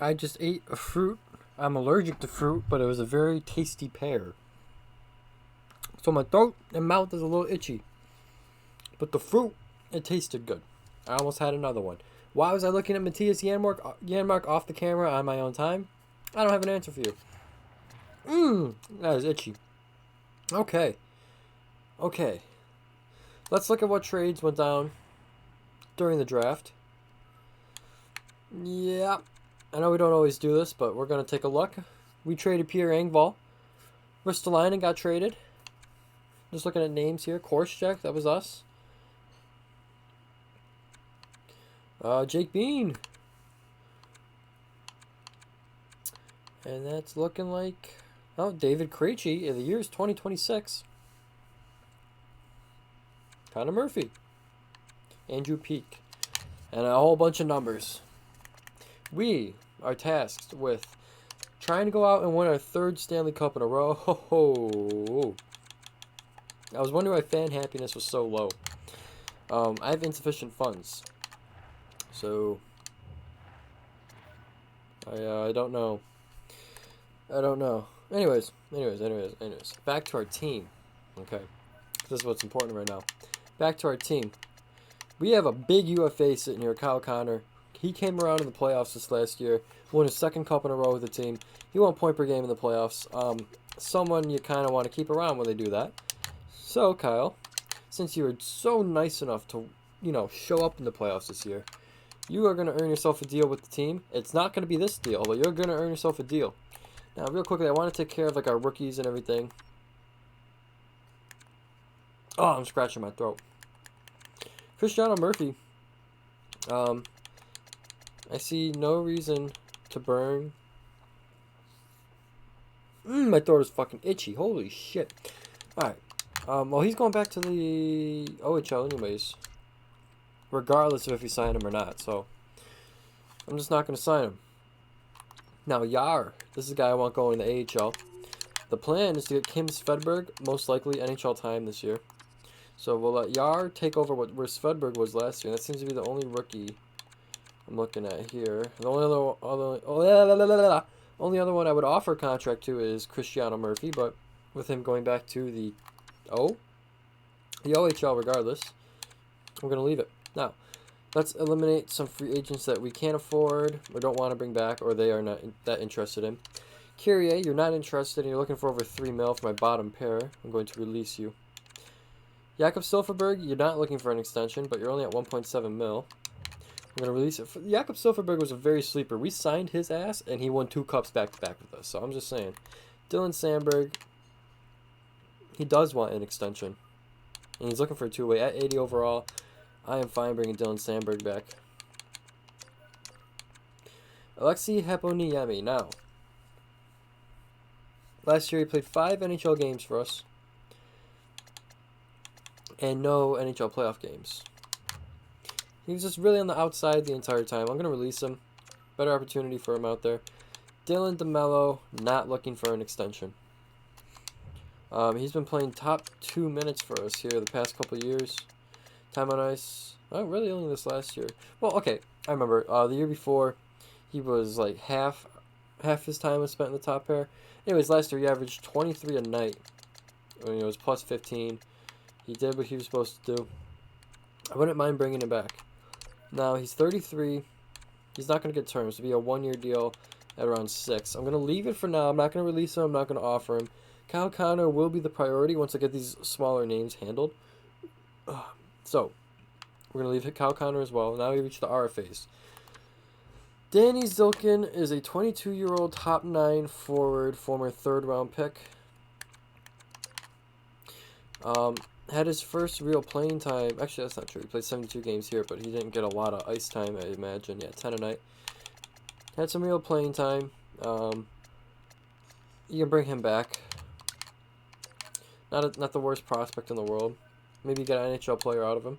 I just ate a fruit. I'm allergic to fruit, but it was a very tasty pear. So my throat and mouth is a little itchy. But the fruit, it tasted good. I almost had another one. Why was I looking at Matthias Janmark off the camera on my own time? I don't have an answer for you. That is itchy. Okay. Okay. Let's look at what trades went down during the draft. Yeah. I know we don't always do this, but we're going to take a look. We traded Peter Engvall. Ristolainen got traded. Just looking at names here. Korschek, that was us. Jake Bean. And that's looking like... Oh, David Krejci. The year is 2026. Connor Murphy. Andrew Peak. And a whole bunch of numbers. We are tasked with trying to go out and win our third Stanley Cup in a row. Ho ho! I was wondering why fan happiness was so low. I have insufficient funds. So... I don't know. I don't know. Anyways. Back to our team. Okay. This is what's important right now. Back to our team. We have a big UFA sitting here, Kyle Connor. He came around in the playoffs this last year. Won his second cup in a row with the team. He won point per game in the playoffs. Someone you kind of want to keep around when they do that. So, Kyle, since you were so nice enough to, show up in the playoffs this year, you are going to earn yourself a deal with the team. It's not going to be this deal, but you're going to earn yourself a deal. Now, real quickly, I want to take care of our rookies and everything. Oh, I'm scratching my throat. Cristiano Murphy. I see no reason to burn. My throat is fucking itchy. Holy shit. Alright. Well, he's going back to the OHL anyways. Regardless of if you sign him or not. So, I'm just not going to sign him. Now, Yar. This is a guy I want going in the AHL. The plan is to get Kim Svedberg, most likely NHL time this year. So, we'll let Yar take over where Svedberg was last year. That seems to be the only rookie I'm looking at here. The only other one I would offer a contract to is Cristiano Murphy, but with him going back to the OHL regardless, we're going to leave it. Now, let's eliminate some free agents that we can't afford or don't want to bring back or they are not that interested in. Kyrie, you're not interested and you're looking for over $3 million for my bottom pair. I'm going to release you. Jakob Silfverberg, you're not looking for an extension, but you're only at 1.7 mil. I'm going to release it. Jakob Silfverberg was a very sleeper. We signed his ass, and he won 2 cups back-to-back with us. So I'm just saying. Dylan Sandberg, he does want an extension. And he's looking for a 2-way. At 80 overall, I am fine bringing Dylan Sandberg back. Alexei Heponiemi. Now, last year he played 5 NHL games for us. And no NHL playoff games. He was just really on the outside the entire time. I'm going to release him. Better opportunity for him out there. Dylan DeMello, not looking for an extension. He's been playing top 2 minutes for us here the past couple of years. Time on ice. Oh, really only this last year. Well, okay. I remember the year before, he was like half his time was spent in the top pair. Anyways, last year he averaged 23 a night. It was plus 15. He did what he was supposed to do. I wouldn't mind bringing him back. Now, he's 33. He's not going to get terms. It'll be a 1-year deal at around 6. I'm going to leave it for now. I'm not going to release him. I'm not going to offer him. Kyle Connor will be the priority once I get these smaller names handled. So, we're going to leave Kyle Connor as well. Now we reach the RFAs. Danny Zilkin is a 22-year-old top 9 forward, former 3rd-round pick. Had his first real playing time. Actually, that's not true. He played 72 games here, but he didn't get a lot of ice time, I imagine. Yeah, 10 a night. Had some real playing time. You can bring him back. Not the worst prospect in the world. Maybe get an NHL player out of him.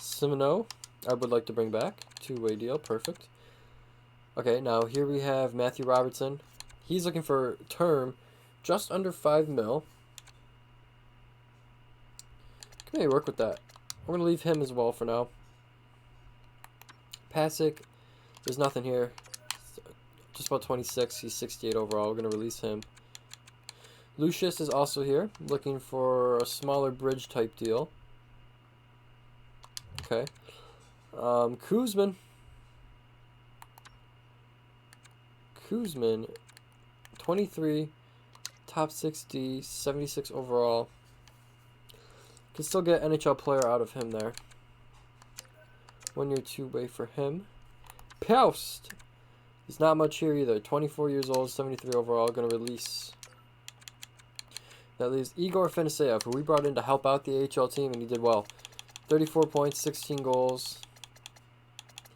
Simoneau, I would like to bring back. 2-way deal. Perfect. Okay, now here we have Matthew Robertson. He's looking for term just under 5 mil. Can maybe work with that. We're going to leave him as well for now. Pasick, there's nothing here. just about 26. He's 68 overall. We're going to release him. Lucius is also here, looking for a smaller bridge type deal. Okay. Kuzman. Kuzman, 23, top 60, 76 overall. Can still get NHL player out of him there. 1 year, 2-way for him. Poust. He's not much here either. 24 years old, 73 overall. Going to release. That leaves Igor Feniseyev, who we brought in to help out the AHL team, and he did well. 34 points, 16 goals.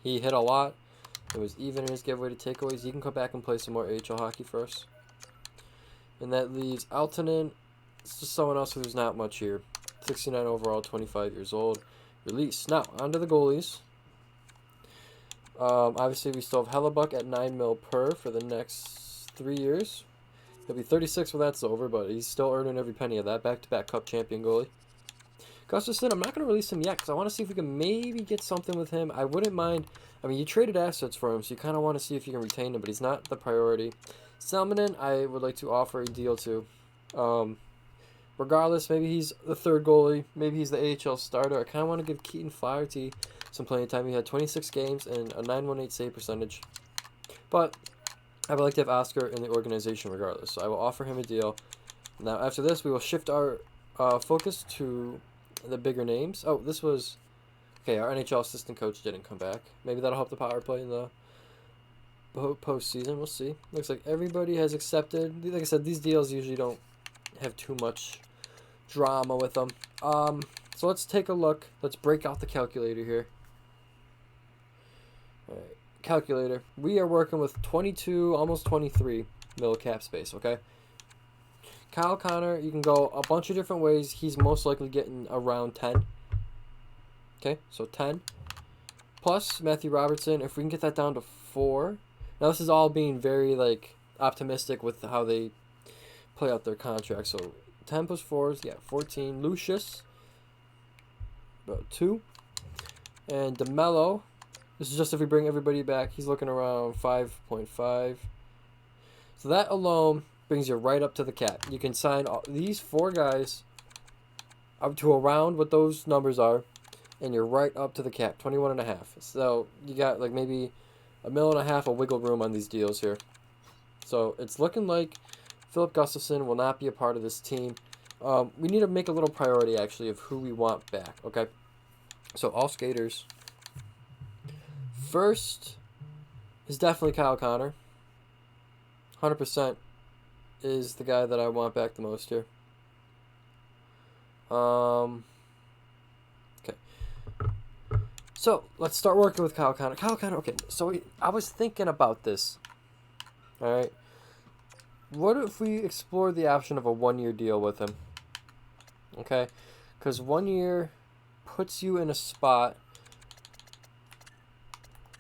He hit a lot. It was even in his giveaway to takeaways. He can come back and play some more AHL hockey for us. And that leaves Altonen. It's just someone else who's not much here. 69 overall, 25 years old. Release. Now, onto the goalies. Obviously, we still have Hellebuck at $9 million per for the next 3 years. He'll be 36 when that's over, but he's still earning every penny of that. Back-to-back Cup champion goalie. Gustafson, I'm not going to release him yet because I want to see if we can maybe get something with him. I wouldn't mind. I mean, you traded assets for him, so you kind of want to see if you can retain him, but he's not the priority. Salmonen, I would like to offer a deal to. Regardless, maybe he's the third goalie. Maybe he's the AHL starter. I kind of want to give Keaton Flaherty some playing time. He had 26 games and a .918 save percentage. But I would like to have Oscar in the organization regardless, so I will offer him a deal. Now, after this, we will shift our focus to the bigger names. Oh, this was... Okay, our NHL assistant coach didn't come back. Maybe that'll help the power play in the postseason. We'll see. Looks like everybody has accepted. Like I said, these deals usually don't have too much drama with them. So let's take a look. Let's break out the calculator here. All right, calculator. We are working with 22, almost 23 mil cap space, okay? Kyle Connor, you can go a bunch of different ways. He's most likely getting around 10. Okay, so 10. Plus Matthew Robertson, if we can get that down to 4. Now this is all being very like optimistic with how they play out their contract. So 10 plus 4 is 14. Lucius, about 2. And DeMello, this is just if we bring everybody back. He's looking around 5.5. So that alone brings you right up to the cap. You can sign all, these 4 guys up to around what those numbers are, and you're right up to the cap, 21.5. So you got like maybe $1.5 million of wiggle room on these deals here. So it's looking like Philip Gustafson will not be a part of this team. We need to make a little priority actually of who we want back. Okay, so all skaters. First is definitely Kyle Connor. 100% is the guy that I want back the most here. Okay. So, let's start working with Kyle Connor. Kyle Connor, okay, so I was thinking about this. Alright. What if we explore the option of a 1-year deal with him? Okay? Because 1 year puts you in a spot.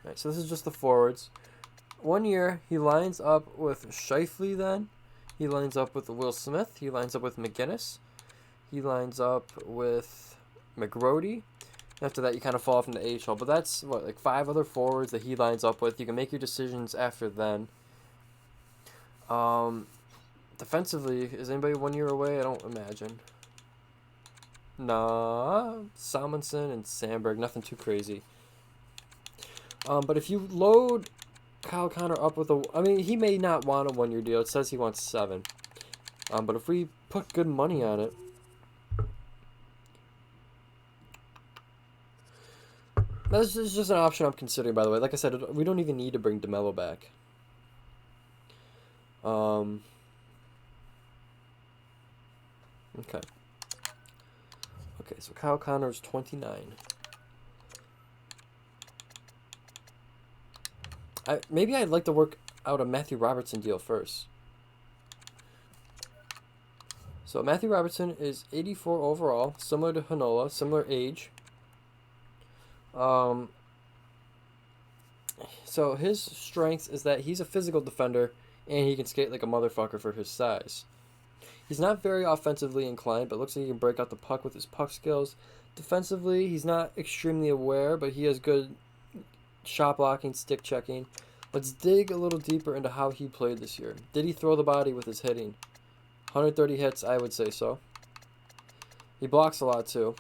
Alright, so this is just the forwards. 1 year, he lines up with Scheifele then. He lines up with Will Smith. He lines up with McGinnis. He lines up with McGrody. After that, you kind of fall off into AHL. But that's, what, like 5 other forwards that he lines up with. You can make your decisions after then. Defensively, is anybody 1 year away? I don't imagine. Nah. Salmonson and Sandberg. Nothing too crazy. But if you load Kyle Connor up with a... I mean, he may not want a 1-year deal. It says he wants 7. But if we put good money on it... This is just an option I'm considering, by the way. Like I said, we don't even need to bring DeMello back. Okay. Okay, so Kyle Connor's 29. Maybe I'd like to work out a Matthew Robertson deal first. So Matthew Robertson is 84 overall, similar to Hanola, similar age. So his strength is that he's a physical defender and he can skate like a motherfucker for his size. He's not very offensively inclined, but looks like he can break out the puck with his puck skills. Defensively, he's not extremely aware, but he has good shot blocking, stick checking. Let's dig a little deeper into how he played this year. Did he throw the body with his hitting? 130 hits, I would say so. He blocks a lot too.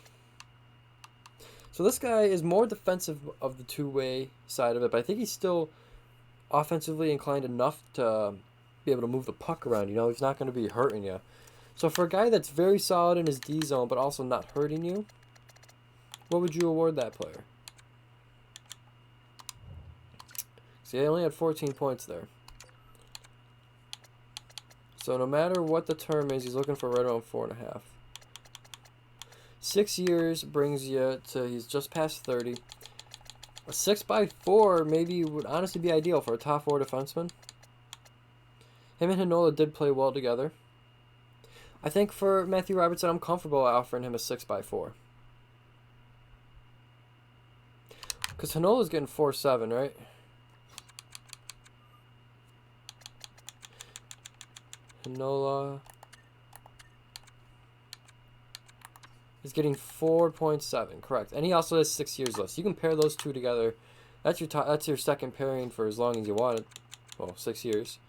So this guy is more defensive of the two-way side of it, but I think he's still offensively inclined enough to be able to move the puck around. You know, he's not going to be hurting you. So for a guy that's very solid in his D zone, but also not hurting you, what would you award that player? See, I only had 14 points there. So no matter what the term is, he's looking for right around 4.5. 6 years brings you to, he's just past 30. A 6x4 maybe would honestly be ideal for a top 4 defenseman. Him and Hinola did play well together. I think for Matthew Robertson, I'm comfortable offering him a 6x4. Because Hinola's getting 4.7, right? Hinola is getting 4.7, correct. And he also has 6 years left. So you can pair those two together. That's your that's your second pairing for as long as you wanted. Well, 6 years.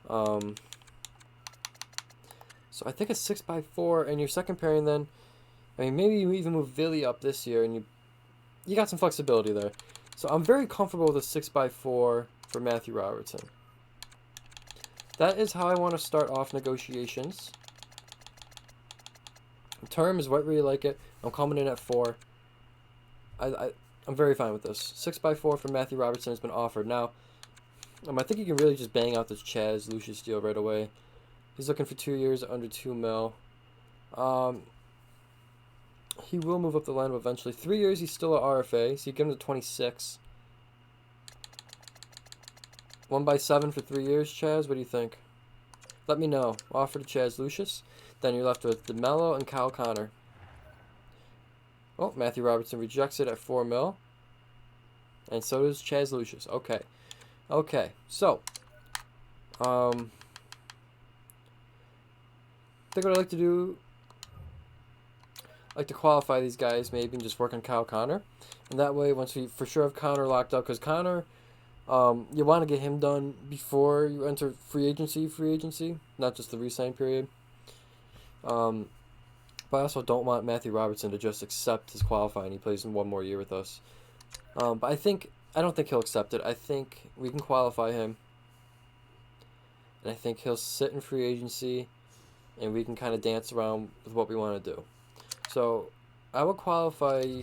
So I think a 6x4 and your second pairing then. I mean, maybe you even move Villy up this year and you got some flexibility there. So I'm very comfortable with a 6x4 for Matthew Robertson. That is how I want to start off negotiations. The term is what really like it. I'm coming in at 4. I'm very fine with this. 6x4 for Matthew Robertson has been offered. Now, I think you can really just bang out this Chaz Lucius deal right away. He's looking for 2 years under 2 mil. He will move up the lineup eventually. 3 years, he's still at RFA, so you give him to 26. 1x7 for 3 years, Chaz. What do you think? Let me know. Offer to Chaz Lucius. Then you're left with DeMello and Kyle Connor. Oh, Matthew Robertson rejects it at 4 mil. And so does Chaz Lucius. Okay. Okay. So, I think what I'd like to do, I like to qualify these guys maybe and just work on Kyle Connor. And that way, once we for sure have Connor locked up, because Connor, you want to get him done before you enter free agency, not just the re-sign period. But I also don't want Matthew Robertson to just accept his qualifying. He plays in 1 more year with us. But I don't think he'll accept it. I think we can qualify him. And I think he'll sit in free agency and we can kind of dance around with what we want to do. So I will qualify.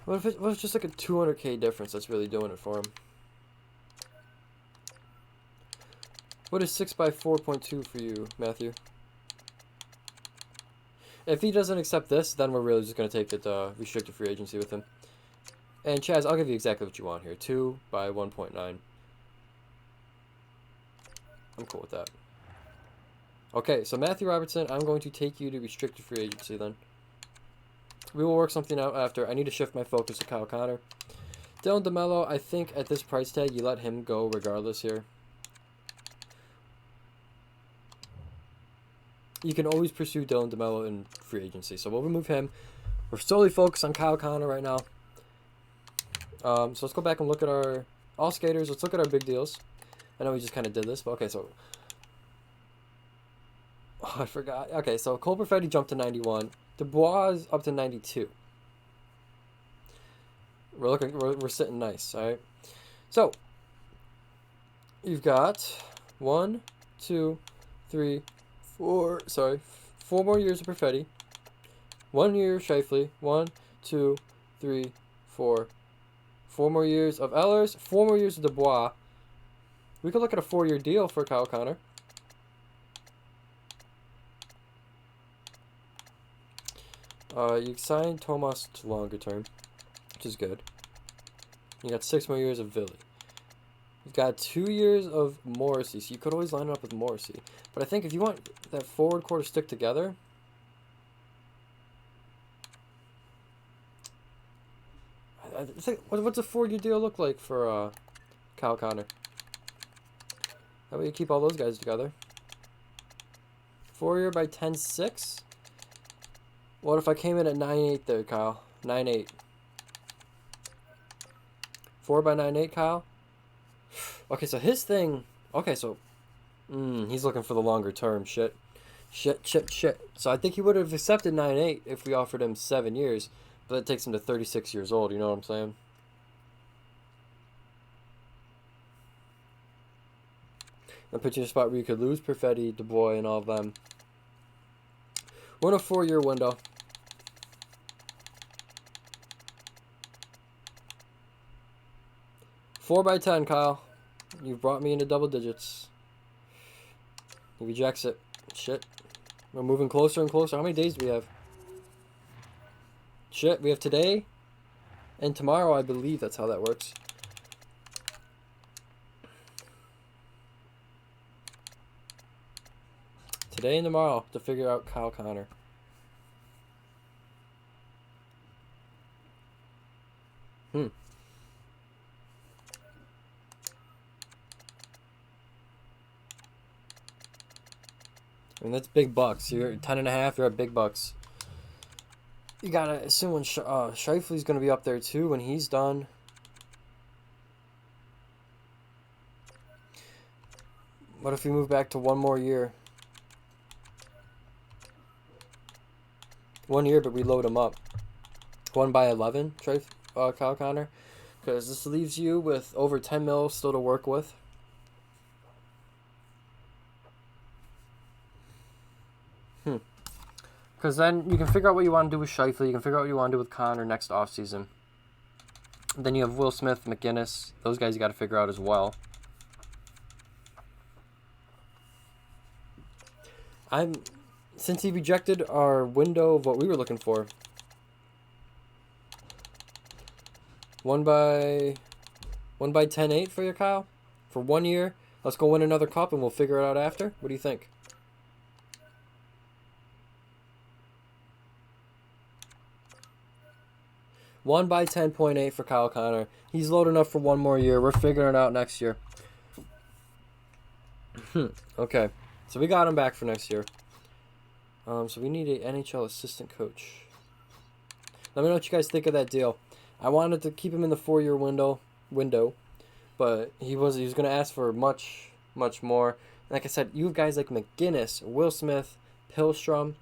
What if it's just like a 200K difference that's really doing it for him? What is 6x4.2 for you, Matthew? If he doesn't accept this, then we're really just going to take it restricted free agency with him. And Chaz, I'll give you exactly what you want here. 2x1.9. I'm cool with that. Okay, so Matthew Robertson, I'm going to take you to restricted free agency then. We will work something out after. I need to shift my focus to Kyle Connor. Dylan DeMello, I think at this price tag, you let him go regardless here. You can always pursue Dylan DeMello in free agency. So we'll remove him. We're solely focused on Kyle Connor right now. So let's go back and look at our all skaters. Let's look at our big deals. I know we just kind of did this, but okay, so I forgot. Okay, so Cole Perfetti jumped to 91. Dubois is up to 92. We're sitting nice, all right? So you've got 1, 2, 3, 4. Sorry, 4 more years of Perfetti. 1 year of Scheifele. 1, 2, 3, 4. 4 more years of Ehlers. 4 more years of Dubois. We could look at a 4-year deal for Kyle Connor. You signed Tomas to longer term, which is good. You got 6 more years of Villy. You've got 2 years of Morrissey, so you could always line it up with Morrissey. But I think if you want that forward core to stick together, I think, what's a 4-year deal look like for Kyle Connor? That way you keep all those guys together. 4-year by 10.6. What if I came in at 9.8 there, Kyle? 9.8. 4 by 9.8, Kyle? Okay, so his thing... Okay, so... he's looking for the longer term. Shit. So I think he would have accepted 9.8 if we offered him 7 years. But that takes him to 36 years old, you know what I'm saying? And put you in a spot where you could lose Perfetti, Dubois, and all of them. We're in a 4-year window. Four by 10, Kyle. You've brought me into double digits. He rejects it. Shit. We're moving closer and closer. How many days do we have? Shit, we have today and tomorrow, I believe that's how that works. Today and tomorrow to figure out Kyle Connor. And that's big bucks. You're at 10.5. You're at big bucks. You gotta assume when Scheifele's gonna be up there too when he's done. What if we move back to 1 more year? 1 year, but we load him up. 1 by 11, Kyle Connor, because this leaves you with over 10 mil still to work with. Because then you can figure out what you want to do with Scheifele. You can figure out what you want to do with Connor next offseason. Then you have Will Smith, McGinnis. Those guys you got to figure out as well. Since he rejected our window of what we were looking for. 1 by 10.8 for you, Kyle? For 1 year? Let's go win another cup and we'll figure it out after. What do you think? One by 10.8 for Kyle Connor. He's loading up for 1 more year. We're figuring it out next year. Okay. So we got him back for next year. So we need an NHL assistant coach. Let me know what you guys think of that deal. I wanted to keep him in the 4-year window, but he was going to ask for much more. Like I said, you have guys like McGinnis, Will Smith, Pillstrom.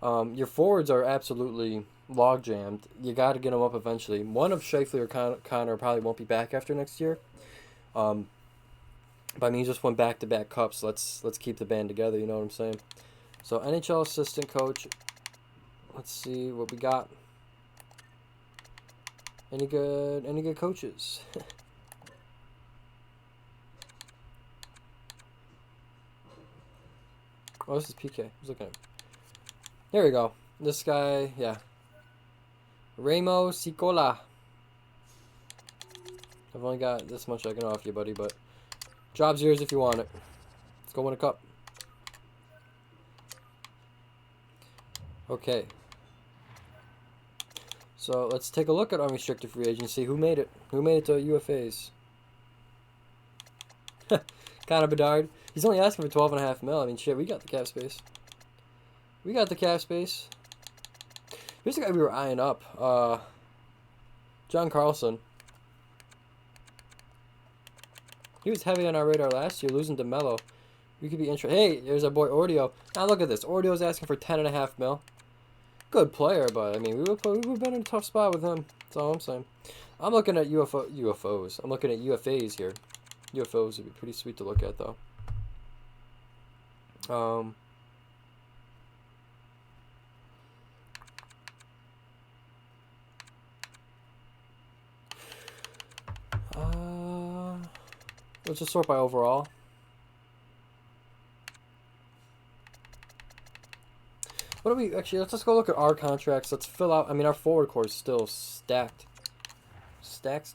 Your forwards are absolutely log jammed. You got to get them up eventually. One of Scheifele or Connor probably won't be back after next year. But I mean, he just went back-to-back cups. Let's keep the band together. You know what I'm saying? So NHL assistant coach. Let's see what we got. Any good coaches? Oh, this is PK. I was looking at him. There we go. This guy, yeah. Remo Sicola. I've only got this much I can offer you, buddy, but job's yours if you want it. Let's go win a cup. Okay. So let's take a look at unrestricted free agency. Who made it? Who made it to UFAs? Connor Bedard. He's only asking for 12.5 mil. I mean, shit, we got the cap space. We got the cap space. Here's the guy we were eyeing up. John Carlson. He was heavy on our radar last year, losing to Mello. We could be interested. Hey, there's our boy Ordio. Now look at this. Ordio's asking for 10.5 mil. Good player, but I mean, we would have been in a tough spot with him. That's all I'm saying. I'm looking at UFOs. I'm looking at UFAs here. UFOs would be pretty sweet to look at, though. Let's just sort by overall. What do we actually? Let's just go look at our contracts. Let's fill out. I mean, our forward core is still stacked. Stacks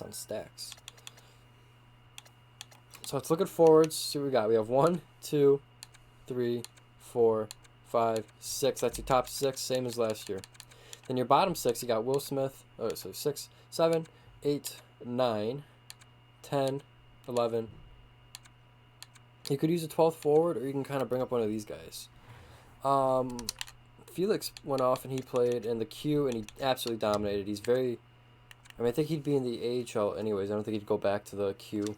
on stacks. So let's look at forwards. See what we got. We have 1, 2, 3, 4, 5, 6. That's your top 6, same as last year. Then your bottom 6, you got Will Smith. Oh, so 6, 7, 8, 9, 10, 11. You could use a 12th forward, or you can kind of bring up one of these guys. Felix went off and he played in the Q and he absolutely dominated. He's very... I mean, I think he'd be in the AHL anyways. I don't think he'd go back to the Q.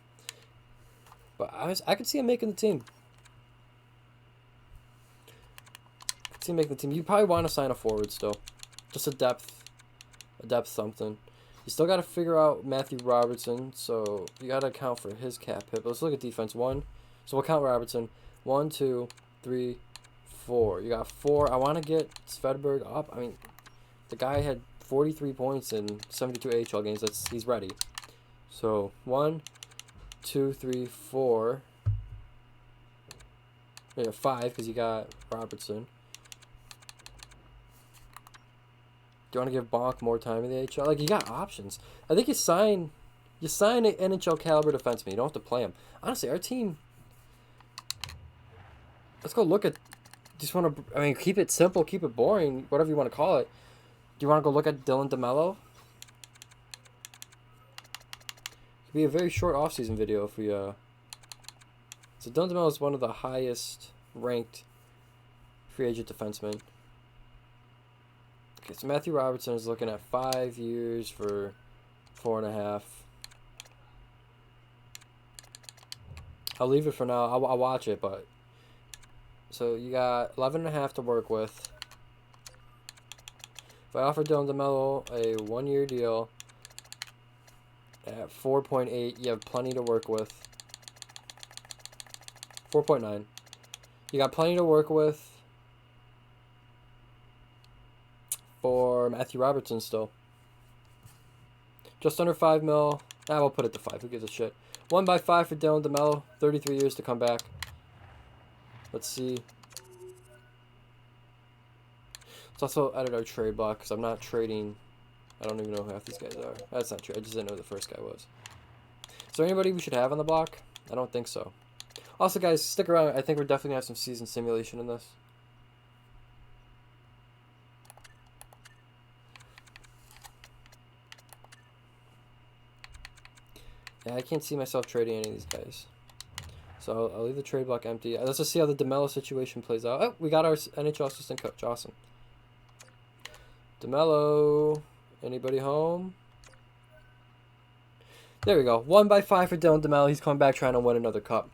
But I could see him making the team. I could see him making the team. You probably want to sign a forward still. Just a depth something. You still got to figure out Matthew Robertson, so you got to account for his cap hit. But let's look at defense. So we'll count Robertson. 1, 2, 3, 4. You got 4. I want to get Svedberg up. I mean, the guy had 43 points in 72 AHL games. He's ready. So 1, 2, 3, 4. Yeah, 5 because you got Robertson. Do you want to give Bonk more time in the AHL? Like, you got options. I think you sign an NHL caliber defenseman. You don't have to play him. Honestly, our team. Let's go look at. Just want to. I mean, keep it simple, keep it boring, whatever you want to call it. Do you want to go look at Dylan DeMello? Could be a very short offseason video if we. So Dylan DeMello is one of the highest ranked free agent defensemen. Okay, so Matthew Robertson is looking at 5 years for 4.5. I'll leave it for now. I'll watch it, but so you got 11.5 to work with. If I offer Dylan DeMello a 1-year deal at 4.8, you have plenty to work with. 4.9. You got plenty to work with for Matthew Robertson still. Just under 5 mil. We'll put it to 5. Who gives a shit? 1 by 5 for Dylan DeMello. 33 years to come back. Let's see. Let's also edit our trade block because I'm not trading. I don't even know who half these guys are. That's not true. I just didn't know who the first guy was. Is there anybody we should have on the block? I don't think so. Also, guys, stick around. I think we're definitely going to have some season simulation in this. Yeah, I can't see myself trading any of these guys. So I'll leave the trade block empty. Let's just see how the DeMello situation plays out. Oh, we got our NHL assistant coach. Awesome. DeMello. Anybody home? There we go. 1 by 5 for Dylan DeMello. He's coming back trying to win another cup.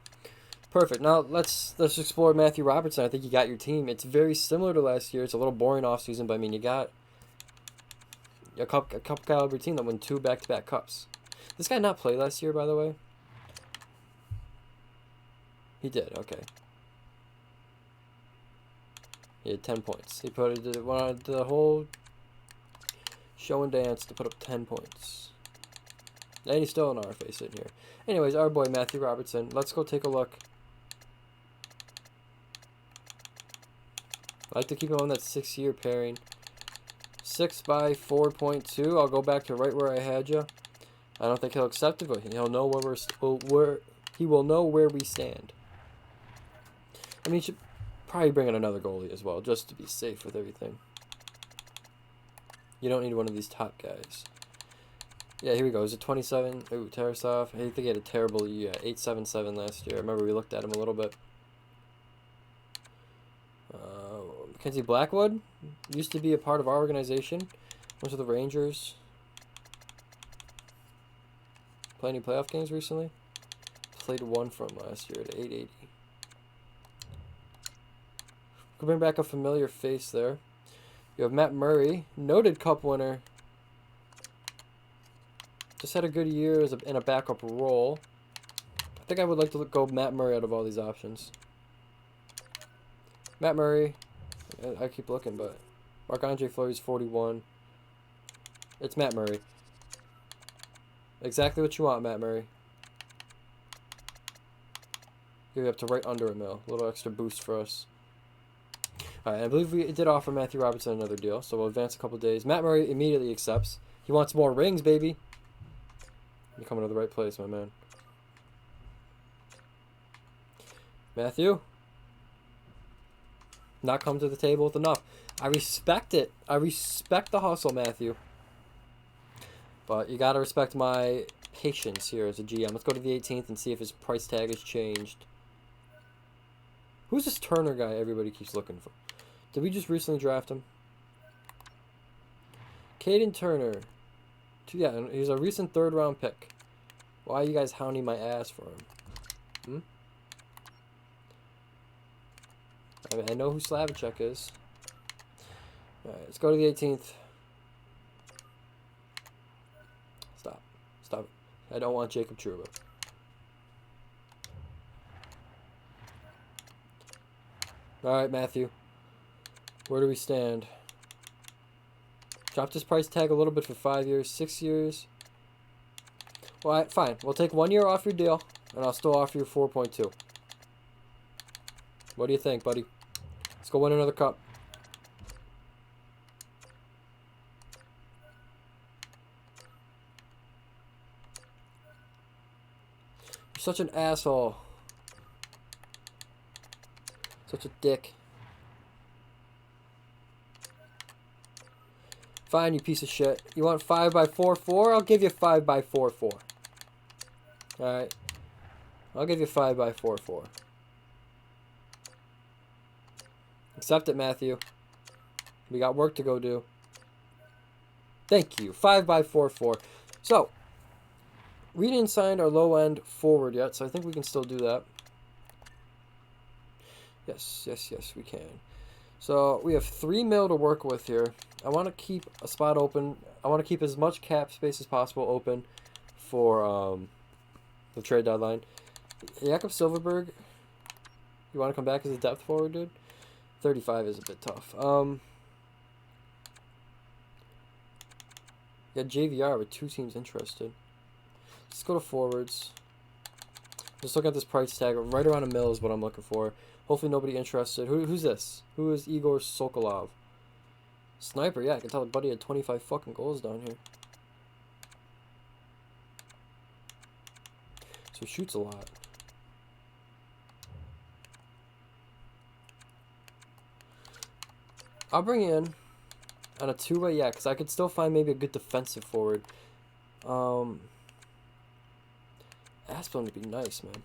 Perfect. Now let's explore Matthew Robertson. I think you got your team. It's very similar to last year. It's a little boring offseason, but I mean, you got a cup caliber team that won 2 back-to-back cups. This guy not play last year, by the way? He did, okay. He had 10 points. He wanted the whole show and dance to put up 10 points. And he's still an RFA sitting here. Anyways, our boy Matthew Robertson. Let's go take a look. I like to keep him on that 6-year pairing. 6 by 4.2. I'll go back to right where I had you. I don't think he'll accept it, but he'll know he will know where we stand. I mean, he should probably bring in another goalie as well, just to be safe with everything. You don't need one of these top guys. Yeah, here we go. Is it 27? Ooh, Tarasov. I think he had a terrible 877 last year. I remember we looked at him a little bit. Mackenzie Blackwood used to be a part of our organization. Went to the Rangers. Play any playoff games recently? Played 1 from last year at 880. Could bring back a familiar face there. You have Matt Murray, noted cup winner. Just had a good year in a backup role. I think I would like to go Matt Murray out of all these options. Matt Murray. I keep looking, but Marc-Andre Fleury's 41. It's Matt Murray. Exactly what you want, Matt Murray. Give it up to right under $1 mil. A little extra boost for us. Alright, I believe we did offer Matthew Robertson another deal, so we'll advance a couple days. Matt Murray immediately accepts. He wants more rings, baby. You're coming to the right place, my man. Matthew? Not come to the table with enough. I respect it. I respect the hustle, Matthew. But you gotta respect my patience here as a GM. Let's go to the 18th and see if his price tag has changed. Who's this Turner guy everybody keeps looking for? Did we just recently draft him? Caden Turner. Yeah, he's a recent 3rd round pick. Why are you guys hounding my ass for him? I mean, I know who Slavicek is. Alright, let's go to the 18th. Stop. Stop it. I don't want Jacob Trouba. Alright, Matthew. Where do we stand? Drop this price tag a little bit for 5 years, 6 years. Well, fine. We'll take 1 year off your deal, and I'll still offer you 4.2. What do you think, buddy? Let's go win another cup. You're such an asshole. Such a dick. Fine, you piece of shit. You want 5x4-4? I'll give you 5x4-4. Alright. I'll give you 5x4-4. Accept it, Matthew. We got work to go do. Thank you. 5x4-4. So, we didn't sign our low-end forward yet, so I think we can still do that. Yes, we can. So, we have 3 mil to work with here. I want to keep a spot open. I want to keep as much cap space as possible open for the trade deadline. Jakob Silverberg, you want to come back as a depth forward, dude? 35 is a bit tough. Yeah, JVR with 2 teams interested. Let's go to forwards. Just look at this price tag. Right around a mil is what I'm looking for. Hopefully nobody interested. Who's this? Who is Igor Sokolov? Sniper, yeah, I can tell the buddy had 25 fucking goals down here. So he shoots a lot. I'll bring in on a 2-way, yeah, because I could still find maybe a good defensive forward. Asplund would be nice, man.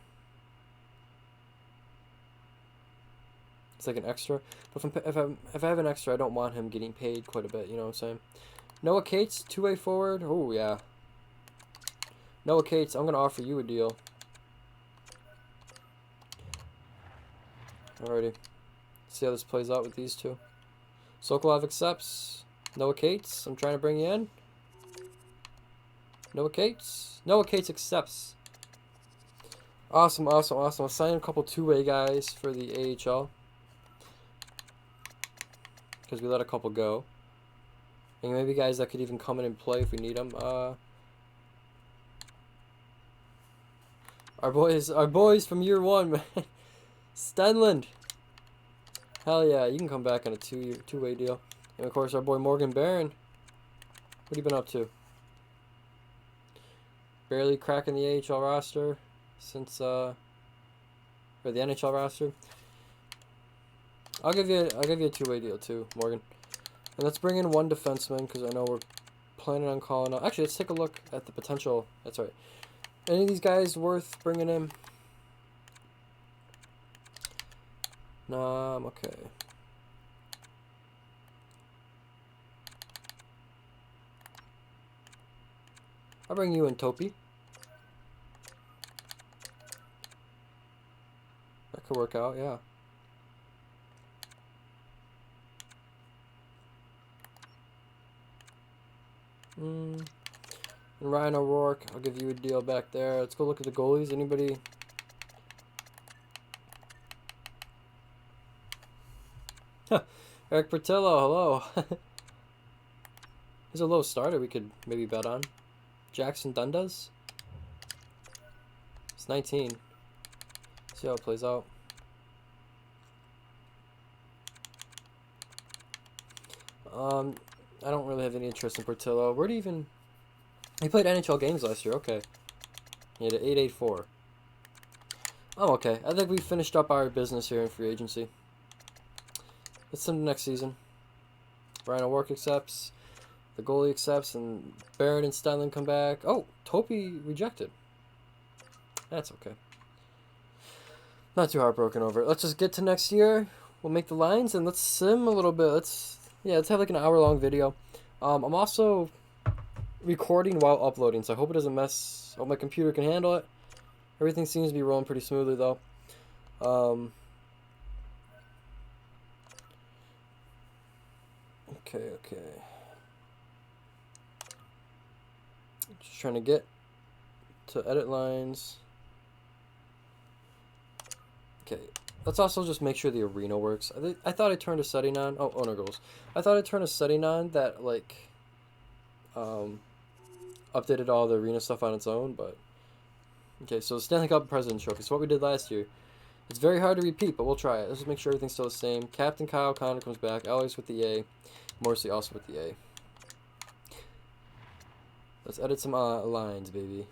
It's like an extra. But if I have an extra, I don't want him getting paid quite a bit, you know what I'm saying? Noah Cates, 2-way forward. Oh, yeah. Noah Cates, I'm going to offer you a deal. Alrighty. See how this plays out with these two. Sokolov accepts. Noah Cates, I'm trying to bring you in. Noah Cates. Noah Cates accepts. Awesome. I'll sign a couple 2-way guys for the AHL. Because we let a couple go. And maybe guys that could even come in and play if we need them. Our boys from year 1, man. Stenland. Hell yeah, you can come back on a 2-way deal. And of course our boy Morgan Barron. What have you been up to? Barely cracking the AHL roster since or the NHL roster. I'll give you a 2-way deal too, Morgan. And let's bring in 1 defenseman because I know we're planning on calling out. Actually, let's take a look at the potential. That's right. Any of these guys worth bringing in? Nah, I'm okay. I'll bring you in, Topi. That could work out, yeah. And Ryan O'Rourke, I'll give you a deal back there. Let's go look at the goalies. Anybody? Eric Portillo, hello. He's a low starter we could maybe bet on. Jackson Dundas. It's 19. See how it plays out. I don't really have any interest in Portillo. Where do you even... He played NHL games last year. Okay. He had an 8.84. I'm okay. I think we finished up our business here in free agency. Let's send him next season. Ryan O'Rourke accepts. The goalie accepts. And Barrett and Stenland come back. Oh, Topi rejected. That's okay. Not too heartbroken over it. Let's just get to next year. we'll make the lines and let's sim a little bit. Let's have like an hour-long video. I'm also recording while uploading, so I hope it doesn't mess. Hope my computer can handle it. Everything seems to be rolling pretty smoothly though. Okay. Just trying to get to edit lines. Okay, let's also just make sure the arena works. I thought I turned a setting on. Oh, owner goals. I thought I turned a setting on that like updated all the arena stuff on its own, but okay. So Stanley Cup President's Trophy. So what we did last year. It's very hard to repeat, but we'll try it. Let's just make sure everything's still the same. Captain Kyle Connor comes back. Alex with the A. Morrissey also with the A. Let's edit some lines, baby.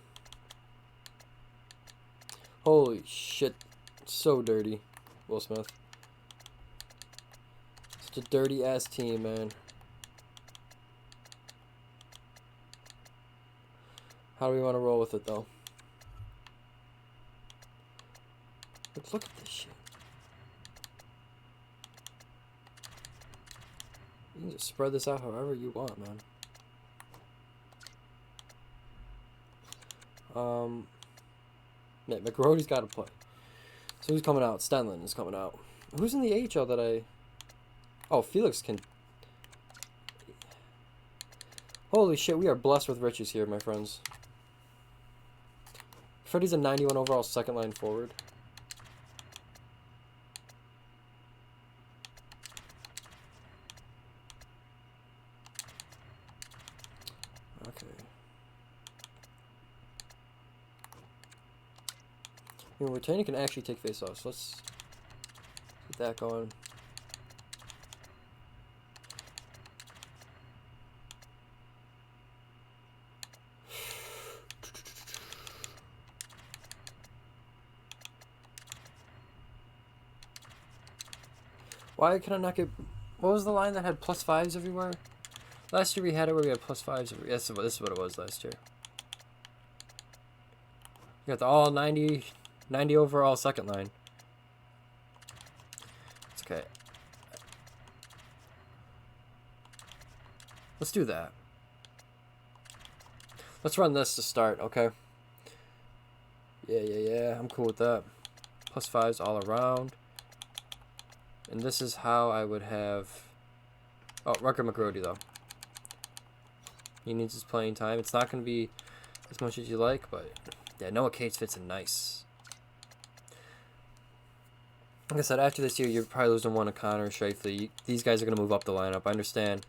Holy shit. So dirty. Will Smith. Such a dirty ass team, man. How do we want to roll with it, though? Look at this shit. You can just spread this out however you want, man. Yeah, McGrody's got to play. So who's coming out? Stenlin is coming out. Who's in the AHL that I... Oh, Felix can... Holy shit, we are blessed with riches here, my friends. Freddie's a 91 overall second line forward. Okay. I mean, Retaining can actually take face-offs. Let's get that going. Why can I not get... What was the line that had +5s everywhere? Last year we had it where we had +5s everywhere. This is what it was last year. You got the all 90 overall second line. It's okay. Let's do that. Let's run this to start, okay? Yeah. I'm cool with that. +5s all around. And this is how I would have... Oh, Rucker McGrody, though. He needs his playing time. It's not going to be as much as you like, but... Yeah, Noah Cates fits in nice. Like I said, after this year, you're probably losing one to Connor, Shifley. These guys are going to move up the lineup. I understand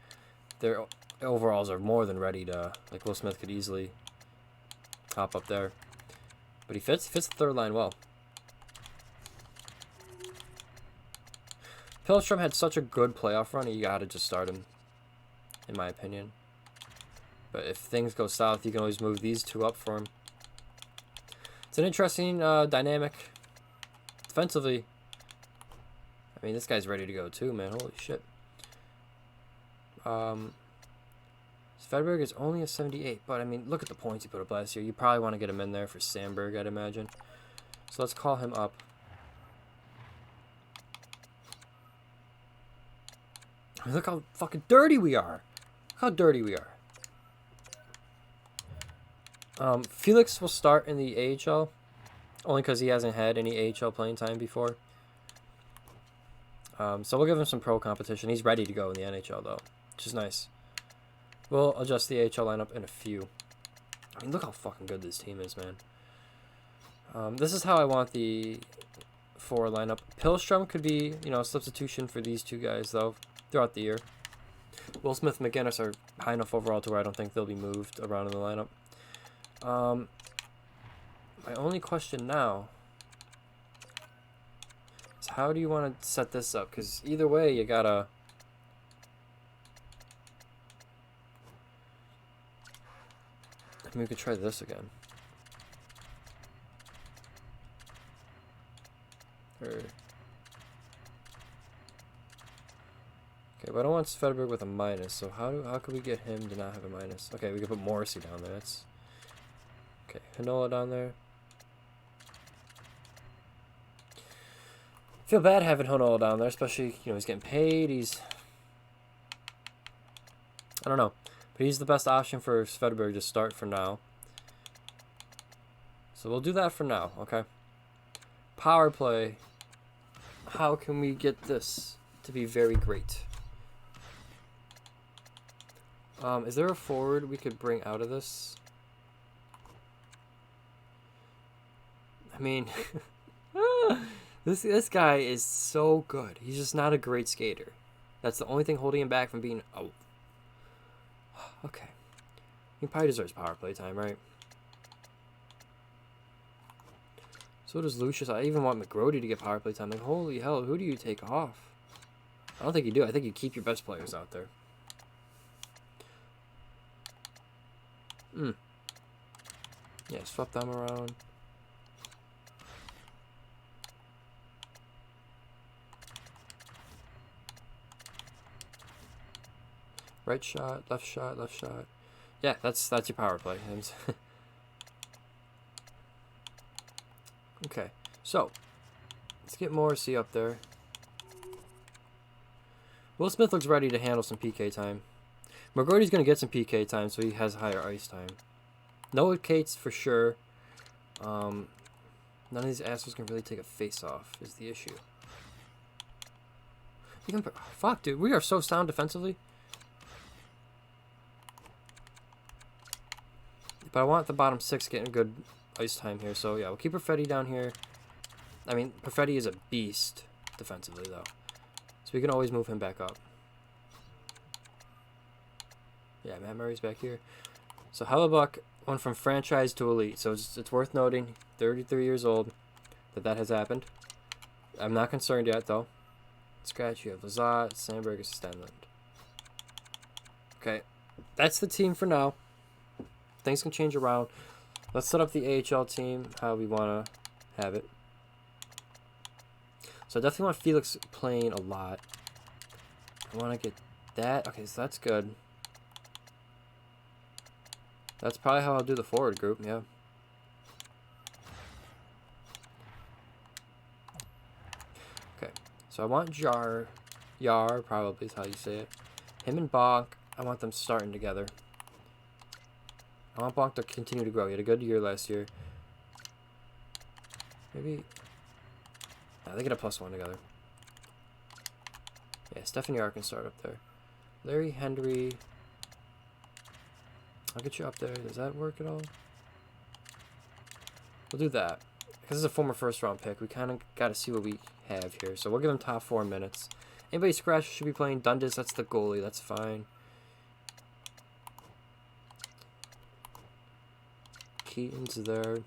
their overalls are more than ready to... Like, Will Smith could easily top up there. But he fits the third line well. Pillstrom had such a good playoff run, you gotta just start him, in my opinion. But if things go south, you can always move these two up for him. It's an interesting dynamic. Defensively, I mean, this guy's ready to go too, man. Holy shit. Svedberg is only a 78, but I mean, look at the points he put up last year. You probably want to get him in there for Sandberg, I'd imagine. So let's call him up. Look how fucking dirty we are. Look how dirty we are. Felix will start in the AHL, only because he hasn't had any AHL playing time before. So we'll give him some pro competition. He's ready to go in the NHL, though, which is nice. We'll adjust the AHL lineup in a few. I mean, look how fucking good this team is, man. This is how I want the forward lineup. Pillstrom could be, you know, a substitution for these two guys, though, throughout the year. Will Smith and McGinnis are high enough overall to where I don't think they'll be moved around in the lineup. My only question now is how do you want to set this up? Because either way, you gotta... I mean, we could try this again. Okay, but I don't want Svedberg with a minus, so how could we get him to not have a minus? Okay, we could put Morrissey down there. That's okay. Hanola down there. Feel bad having Hono down there, especially, you know, he's getting paid. I don't know. But he's the best option for Svedberg to start for now. So we'll do that for now, okay? Power play. How can we get this to be very great? Is there a forward we could bring out of this? I mean, this guy is so good. He's just not a great skater. That's the only thing holding him back from being... Oh. Okay. He probably deserves power play time, right? So does Lucius. I even want McGrody to get power play time. Like, holy hell, who do you take off? I don't think you do. I think you keep your best players out there. Yeah, swap them around. Right shot, left shot, left shot. Yeah, that's your power play. Okay, so let's get Morrissey up there. Will Smith looks ready to handle some PK time. McGrody's going to get some PK time, so he has higher ice time. Noah Cates for sure. None of these assholes can really take a face-off is the issue. Fuck, dude. We are so sound defensively. But I want the bottom six getting good ice time here. So, yeah, we'll keep Perfetti down here. I mean, Perfetti is a beast defensively, though. So we can always move him back up. Yeah, Matt Murray's back here. So Hellebuck went from franchise to elite. So it's worth noting, 33 years old, that has happened. I'm not concerned yet, though. Scratch, you have Lazat, Sandberg, Stenland. Okay, that's the team for now. Things can change around. Let's set up the AHL team how we want to have it. So I definitely want Felix playing a lot. I want to get that. Okay, so that's good. That's probably how I'll do the forward group, yeah. Okay, so I want Yar probably is how you say it. Him and Bonk, I want them starting together. I want Bonk to continue to grow. He had a good year last year. Maybe... No, they get a +1 together. Yeah, Stephanie Yar can start up there. Larry Henry... I'll get you up there. Does that work at all? We'll do that. Because this is a former first-round pick. We kind of got to see what we have here. So we'll give him top 4 minutes. Anybody scratch should be playing Dundas. That's the goalie. That's fine. Keaton's there.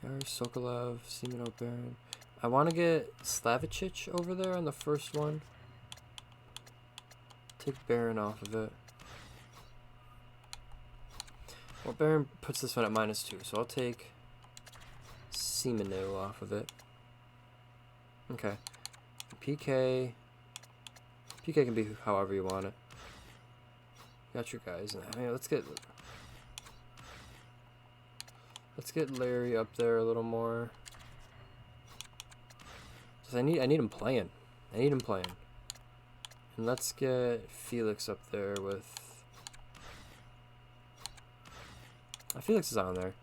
There's Sokolov, Semen Baron. I want to get Slavicic over there on the first one. Take Baron off of it. Well, Baron puts this one at -2, so I'll take Semenu off of it. Okay. PK can be however you want it. Got your guys. I mean, let's get Larry up there a little more. Just I need him playing. And let's get Felix up there with... Felix is on there.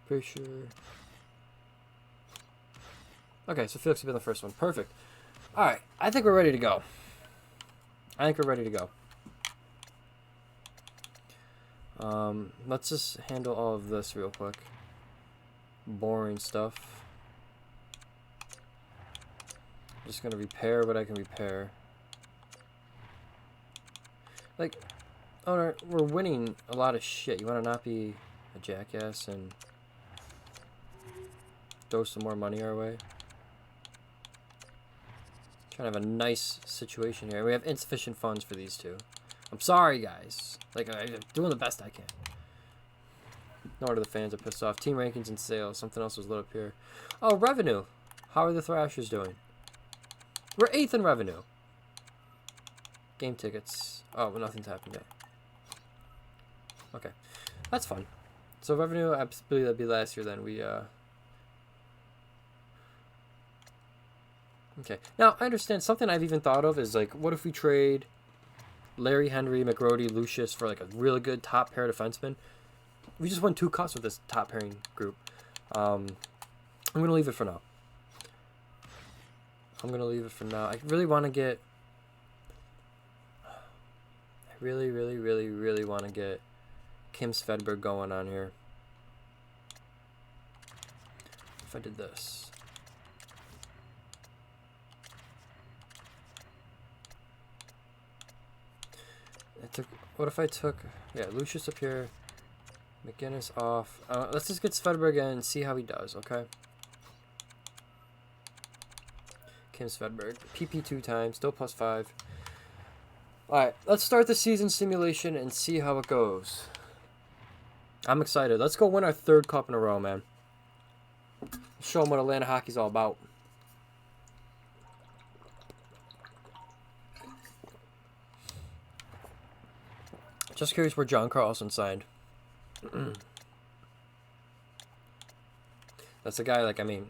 Pretty sure. Okay, so Felix will be the first one. Perfect. Alright, I think we're ready to go. Let's just handle all of this real quick. Boring stuff. Just gonna repair what I can repair. Like, owner, we're winning a lot of shit. You wanna not be a jackass and throw some more money our way? Trying to have a nice situation here. We have insufficient funds for these two. I'm sorry, guys. Like, I'm doing the best I can. No wonder the fans are pissed off. Team rankings and sales. Something else was lit up here. Oh, revenue. How are the Thrashers doing? We're 8th in revenue. Game tickets. Oh, well, nothing's happened yet. Okay. That's fun. So revenue, I believe that'd be last year then. We, Okay. Now, I understand something I've even thought of is, like, what if we trade Larry, Henry, McGrody, Lucius for, like, a really good top pair defenseman? We just won 2 cups with this top pairing group. I'm going to leave it for now. I really want to get... I really, really, really, really want to get Kim Svedberg going on here. If I did this... What if I took, Lucius up here, McGinnis off. Let's just get Svedberg in and see how he does, okay? Kim Svedberg, PP 2 times, still +5. Alright, let's start the season simulation and see how it goes. I'm excited. Let's go win our 3rd cup in a row, man. Show them what Atlanta hockey's all about. Just curious where John Carlson signed. That's a guy, like, I mean,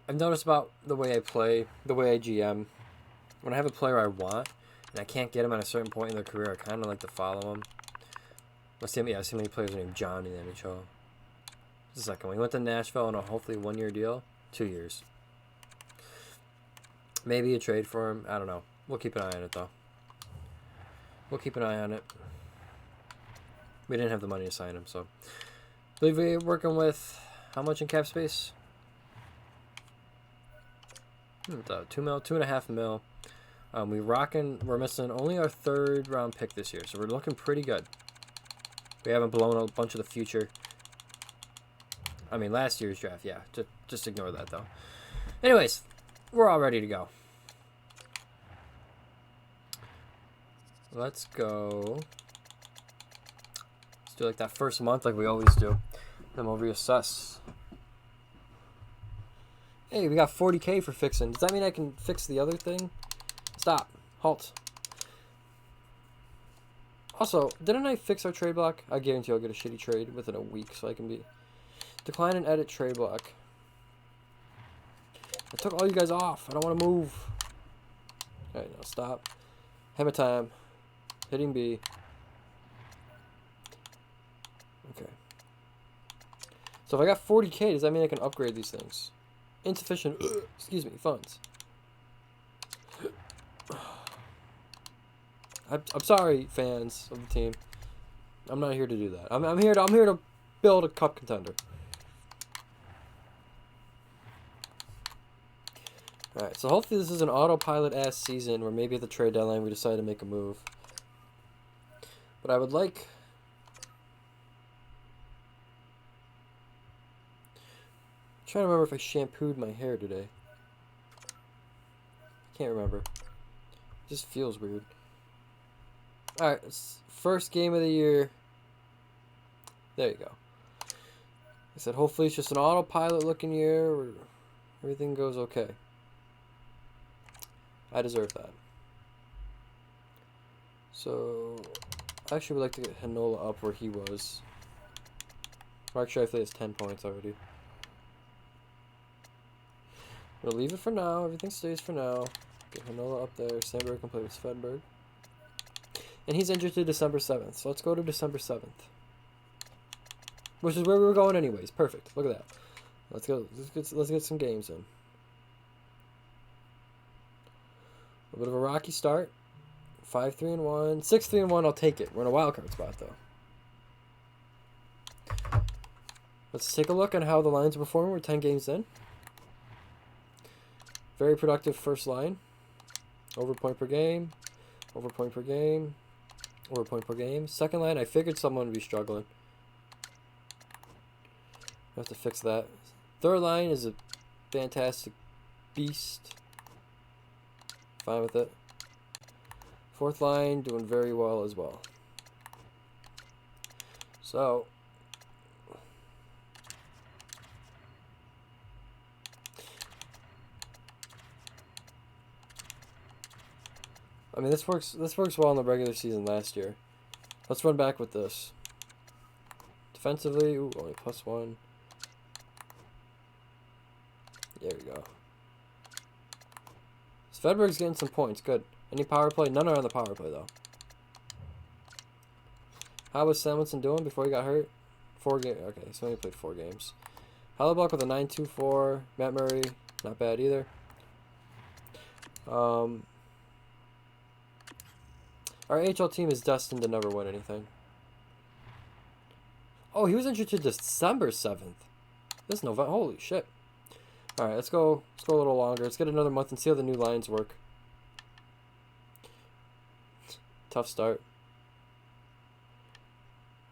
I've noticed about the way I play, the way I GM. When I have a player I want, and I can't get him at a certain point in their career, I kind of like to follow him. Let's see, I see many players named John in the NHL. Just a second. When he went to Nashville on a hopefully 1-year deal, 2 years. Maybe a trade for him. I don't know. We'll keep an eye on it, though. We'll keep an eye on it. We didn't have the money to sign him, so. I believe we're working with how much in cap space? 2 mil, 2.5 mil. We're missing only our 3rd round pick this year, so we're looking pretty good. We haven't blown a bunch of the future. I mean, last year's draft, yeah. Just ignore that, though. Anyways, we're all ready to go. Let's go. Let's do like that first month like we always do. Then we'll reassess. Hey, we got 40K for fixing. Does that mean I can fix the other thing? Stop. Halt. Also, didn't I fix our trade block? I guarantee I'll get a shitty trade within a week so I can be... Decline and edit trade block. I took all you guys off. I don't want to move. Alright, now stop. Hammer time. Hitting B. Okay. So if I got 40K, does that mean I can upgrade these things? Insufficient, excuse me, funds. I'm sorry, fans of the team. I'm not here to do that. I'm here to build a cup contender. Alright, so hopefully this is an autopilot-ass season where maybe at the trade deadline we decide to make a move. But I would like... I'm trying to remember if I shampooed my hair today. Can't remember. It just feels weird. Alright, first game of the year. There you go. I said hopefully it's just an autopilot looking year where everything goes okay. I deserve that. So, I actually would like to get Hanola up where he was. Mark Scheifele has 10 points already. We'll leave it for now. Everything stays for now. Get Hanola up there. Sandberg can play with Svedberg. And he's injured to December 7th. So let's go to December 7th. Which is where we were going anyways. Perfect. Look at that. Let's go. Let's get some games in. A bit of a rocky start. 5-3-1. 6-3-1. I'll take it. We're in a wild card spot though. Let's take a look at how the Lions are performing. We're 10 games in. Very productive first line. Over point per game. Over point per game. Over point per game. Second line, I figured someone would be struggling. I have to fix that. Third line is a fantastic beast. Fine with it. Fourth line, doing very well as well. So, I mean, this works well in the regular season last year. Let's run back with this. Defensively, ooh, only +1. There we go. Svedberg's getting some points. Good. Any power play? None are on the power play, though. How was Samuelson doing before he got hurt? 4 games. Okay, so he only played 4 games. Hellebuck with a 9.24. Matt Murray, not bad either. Our AHL team is destined to never win anything. Oh, he was injured to December 7th. This is November. Holy shit. Alright, let's go a little longer. Let's get another month and see how the new lines work. Tough start.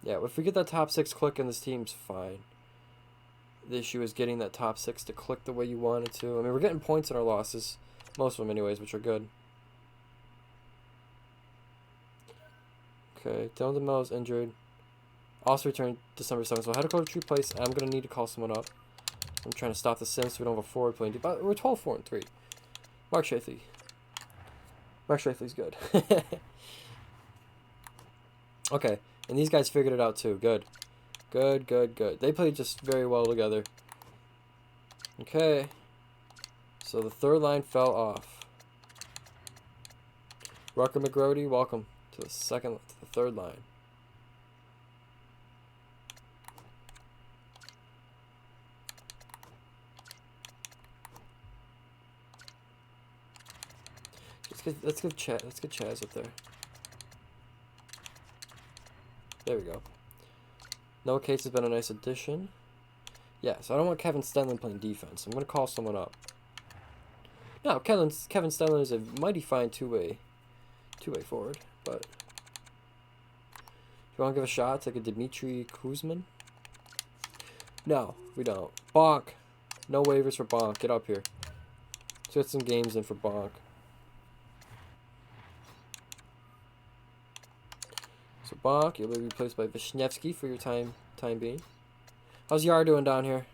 Yeah, if we get that top 6 clicking, this team's fine. The issue is getting that top 6 to click the way you want it to. I mean, we're getting points in our losses. Most of them anyways, which are good. Okay, Dylan DeMello's injured. Also returned December 7th, so I had to go to replace. I'm going to need to call someone up. I'm trying to stop the Sims so we don't have a forward playing deep. But we're 12-4-3. Mark Shafley. Mark Shafley's good. Okay, and these guys figured it out too. Good. Good, good, good. They played just very well together. Okay. So the third line fell off. Rucker McGrody, welcome to the third line. Let's get Chaz up there. There we go. Noah Cates has been a nice addition. Yeah, so I don't want Kevin Stenlin playing defense. I'm going to call someone up. No, Kevin Stenlin is a mighty fine two-way forward, but you want to give a shot to like a Dmitry Kuzmin? No, we don't. Bonk. No waivers for Bonk. Get up here. Let's get some games in for Bonk. So Bonk, you'll be replaced by Vishnevsky for your time being. How's Yar doing down here?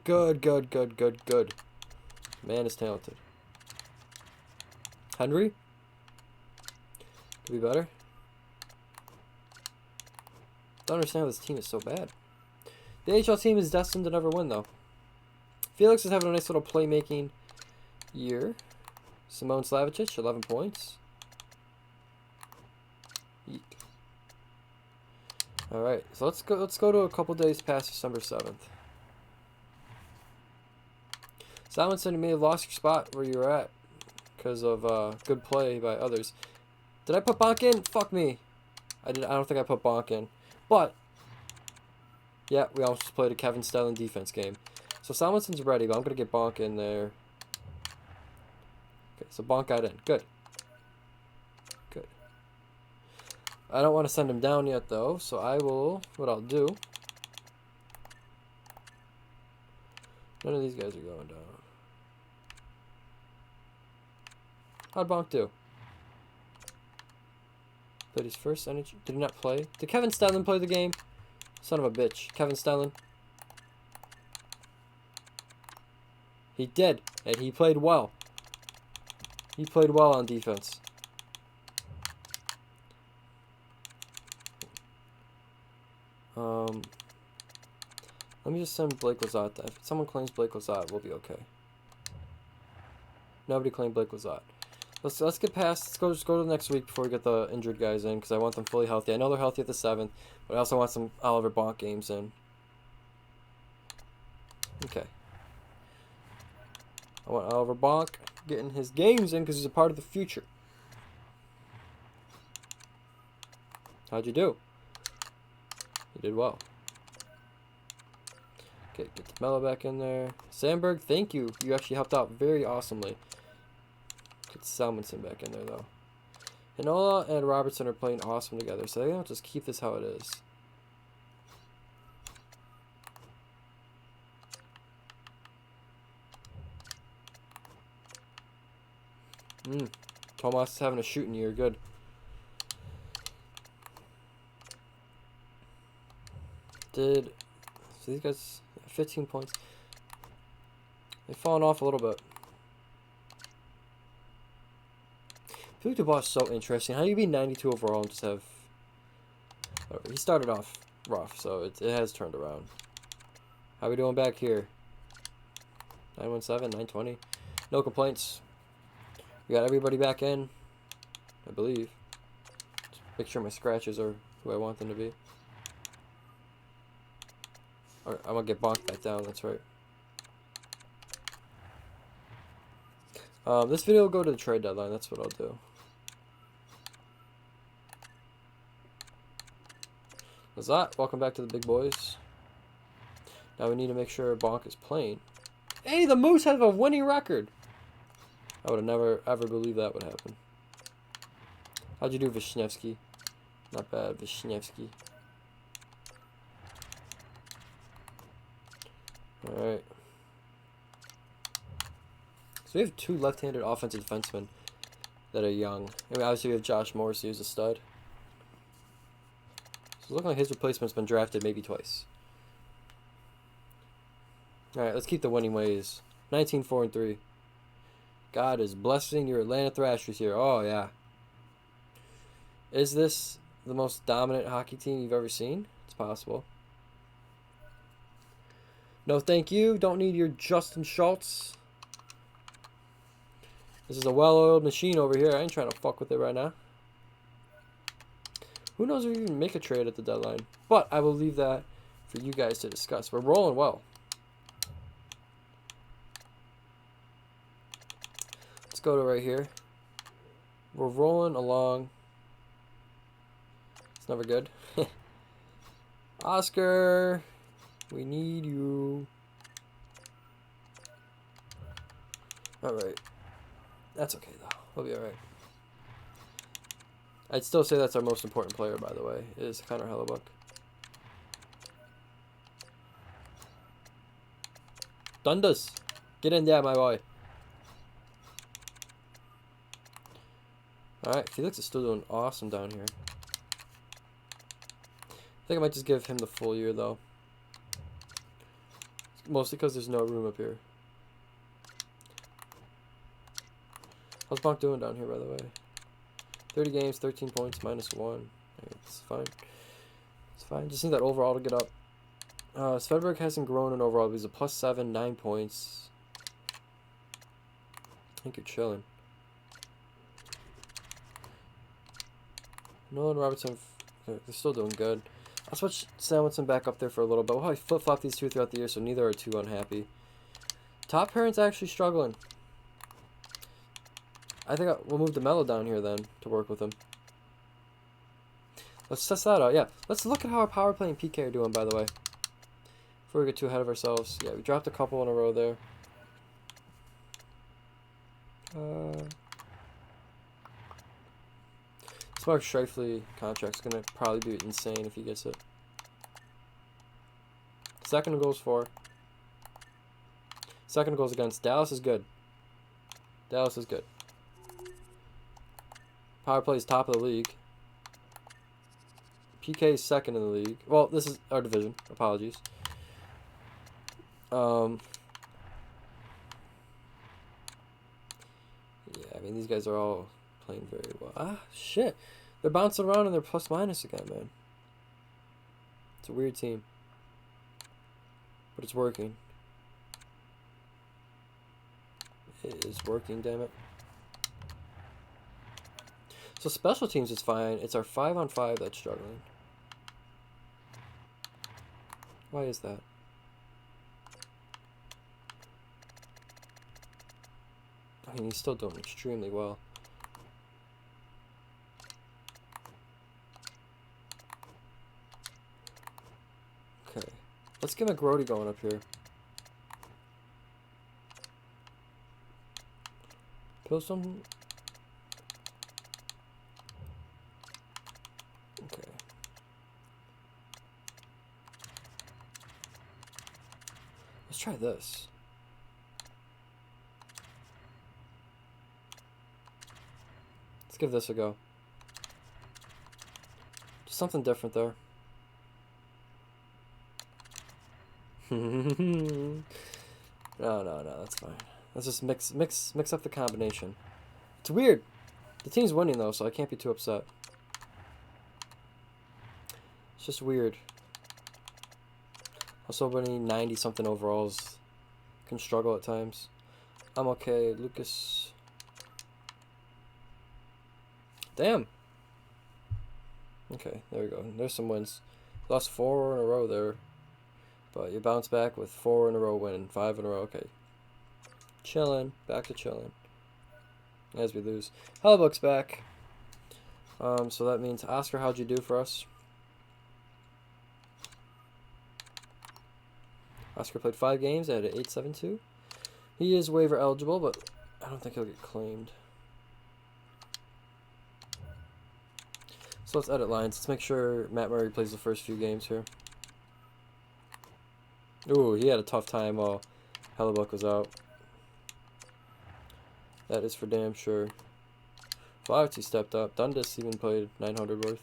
Good, good, good, good, good. Man is talented. Henry? Could be better. Don't understand how this team is so bad. The AHL team is destined to never win, though. Felix is having a nice little playmaking year. Simone Slavicic, 11 points. Eek. All right, so let's go to a couple days past December 7th. Simonson, you may have lost your spot where you were at because of good play by others. Did I put Bonk in? Fuck me. I don't think I put Bonk in. But yeah, we also just played a Kevin Stelling defense game. So Simonson's ready, but I'm gonna get Bonk in there. Okay, so Bonk got in. Good. Good. I don't want to send him down yet though, so what I'll do. None of these guys are going down. How'd Bonk do? Played his first NHL. Did he not play? Did Kevin Stelling play the game? Son of a bitch. Kevin Stelling. He did, and he played well. He played well on defense. Let me just send Blake Lizotte. If someone claims Blake Lizotte, we'll be okay. Nobody claimed Blake Lizotte. Let's get past. Let's go to the next week before we get the injured guys in because I want them fully healthy. I know they're healthy at the 7th, but I also want some Oliver Bonk games in. Okay. I want Oliver Bonk getting his games in because he's a part of the future. How'd you do? You did well. Okay, get the Mello back in there. Sandberg, thank you. You actually helped out very awesomely. Get Salmonson back in there, though. Hinola and Robertson are playing awesome together, so they're going to just keep this how it is. Tomas is having a shooting year. Good. So these guys, 15 points. They've fallen off a little bit. Philippe Dubois is so interesting. How do you be 92 overall and just have... Whatever. He started off rough, so it has turned around. How we doing back here? 917, 920. No complaints. We got everybody back in, I believe. Just make sure my scratches are who I want them to be. Or I'm gonna get bonked back down, that's right. This video will go to the trade deadline, that's what I'll do. What's that? Welcome back to the big boys. Now we need to make sure Bonk is playing. Hey, the Moose have a winning record! I would have never, ever believed that would happen. How'd you do, Vishnevsky? Not bad, Vishnevsky. Alright. So we have two left-handed offensive defensemen that are young. I mean, obviously we have Josh Morrissey, who's a stud. So it's looking like his replacement's been drafted maybe twice. Alright, let's keep the winning ways. 19-4-3. God is blessing your Atlanta Thrashers here. Oh, yeah. Is this the most dominant hockey team you've ever seen? It's possible. No, thank you. Don't need your Justin Schultz. This is a well-oiled machine over here. I ain't trying to fuck with it right now. Who knows if we even make a trade at the deadline? But I will leave that for you guys to discuss. We're rolling well. Let's go to right here. We're rolling along. It's never good. Oscar, we need you. Alright. That's okay, though. We'll be alright. I'd still say that's our most important player, by the way, is Connor Hellebuck. Dundas! Get in there, my boy. Alright, Felix is still doing awesome down here. I think I might just give him the full year, though. Mostly because there's no room up here. How's Bonk doing down here, by the way? 30 games, 13 points, -1. It's fine. It's fine. Just need that overall to get up. Svedberg hasn't grown in overall. He's a +7, 9 points. I think you're chilling. Nolan Robertson, they're still doing good. I'll switch Samuelson back up there for a little bit. We'll probably flip-flop these two throughout the year, so neither are too unhappy. Top pair's actually struggling. I think we'll move DeMello down here then to work with him. Let's test that out. Yeah, let's look at how our power play and PK are doing, by the way. Before we get too ahead of ourselves. Yeah, we dropped a couple in a row there. This Mark Scheifele contract's going to probably be insane if he gets it. Second goal's for. Second goal's against. Dallas is good. Dallas is good. Power play is top of the league. PK is second in the league. Well, this is our division. Apologies. Yeah, I mean, these guys are all playing very well. Ah, shit. They're bouncing around and they're plus-minus again, man. It's a weird team. But it's working. It is working, damn it. So special teams is fine. It's our 5-on-5 that's struggling. Why is that? I mean, he's still doing extremely well. Okay. Let's get McGrody going up here. Pilsum. Okay. Let's try this. Let's give this a go. Just something different there. No, that's fine. Let's just mix up the combination. It's weird. The team's winning though, so I can't be too upset. It's just weird. So many 90-something overalls can struggle at times. I'm okay. Lucas. Damn. Okay, there we go. There's some wins. Lost 4 in a row there. But you bounce back with 4 in a row win. 5 in a row. Okay. Chilling. Back to chilling. As we lose. Hellebuck's back. So that means, Oscar, how'd you do for us? Oscar played 5 games at an 8.72. He is waiver eligible, but I don't think he'll get claimed. So let's edit lines. Let's make sure Matt Murray plays the first few games here. Ooh, he had a tough time while Hellebuck was out. That is for damn sure. Flaherty stepped up. Dundas even played 900 worth.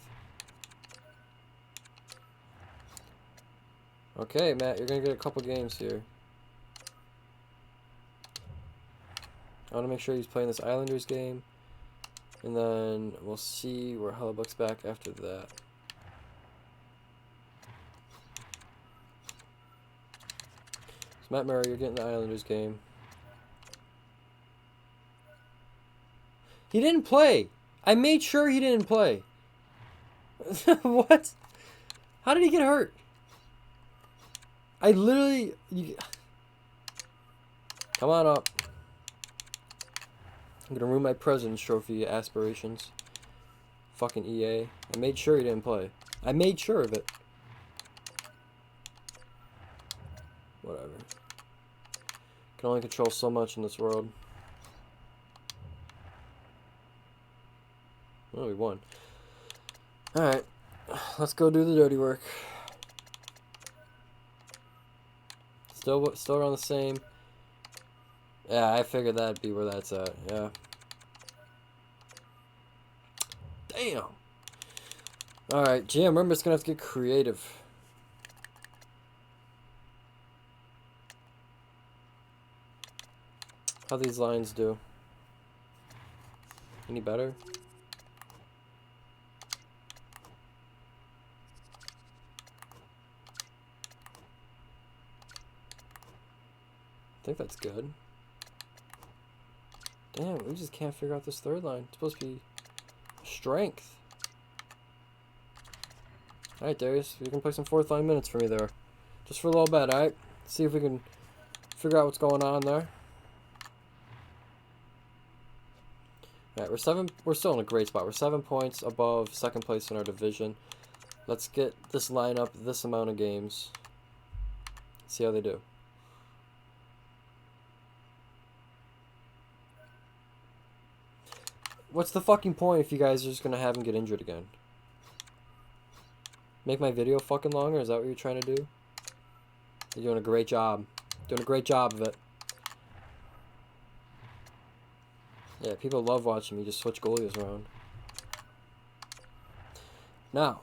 Okay, Matt, you're going to get a couple games here. I want to make sure he's playing this Islanders game. And then we'll see where Hellebuck's back after that. So Matt Murray, you're getting the Islanders game. He didn't play. I made sure he didn't play. What? How did he get hurt? I literally... Come on up. I'm gonna ruin my President's Trophy aspirations. Fucking EA. I made sure he didn't play. I made sure of it. Whatever. Can only control so much in this world. Oh, we won. Alright. Let's go do the dirty work. Still around the same. Yeah, I figured that'd be where that's at. Yeah. Damn. Alright, GM, remember it's gonna have to get creative. How these lines do? Any better? I think that's good. Damn, we just can't figure out this third line. It's supposed to be strength. Alright, Darius, you can play some fourth line minutes for me there. Just for a little bit, alright? See if we can figure out what's going on there. Alright, we're still in a great spot. We're 7 points above second place in our division. Let's get this line up this amount of games. See how they do. What's the fucking point if you guys are just gonna have him get injured again? Make my video fucking longer? Is that what you're trying to do? You're doing a great job. Doing a great job of it. Yeah, people love watching me just switch goalies around. Now,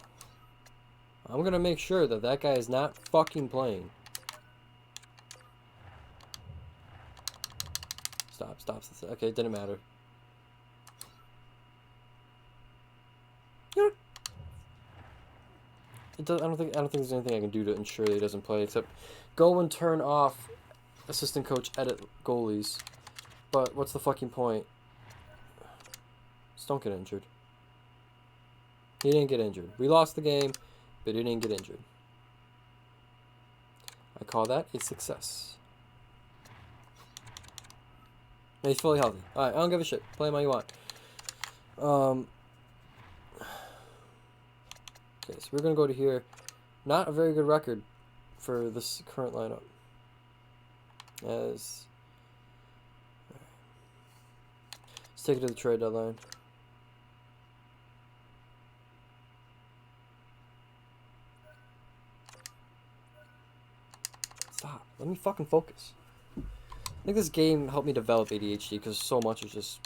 I'm gonna make sure that that guy is not fucking playing. Stop. Okay, it didn't matter. I don't think there's anything I can do to ensure that he doesn't play except go and turn off assistant coach edit goalies. But what's the fucking point? Just don't get injured. He didn't get injured. We lost the game, but he didn't get injured. I call that a success. And he's fully healthy. Alright, I don't give a shit. Play him how you want. Okay, so we're going to go to here. Not a very good record for this current lineup. Let's take it to the trade deadline. Stop. Let me fucking focus. I think this game helped me develop ADHD because so much is just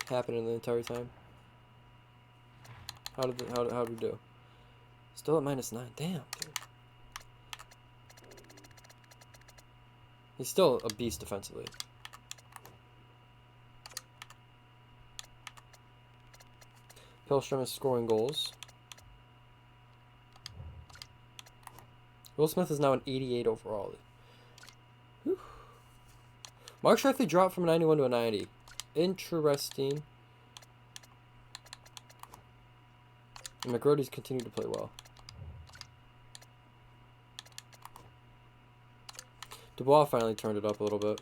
happening the entire time. How did we do? Still at -9. Damn, dude. He's still a beast defensively. Pilstrom is scoring goals. Will Smith is now an 88 overall. Whew. Mark Shifley dropped from a 91 to a 90. Interesting. And McGrody's continued to play well. Dubois finally turned it up a little bit.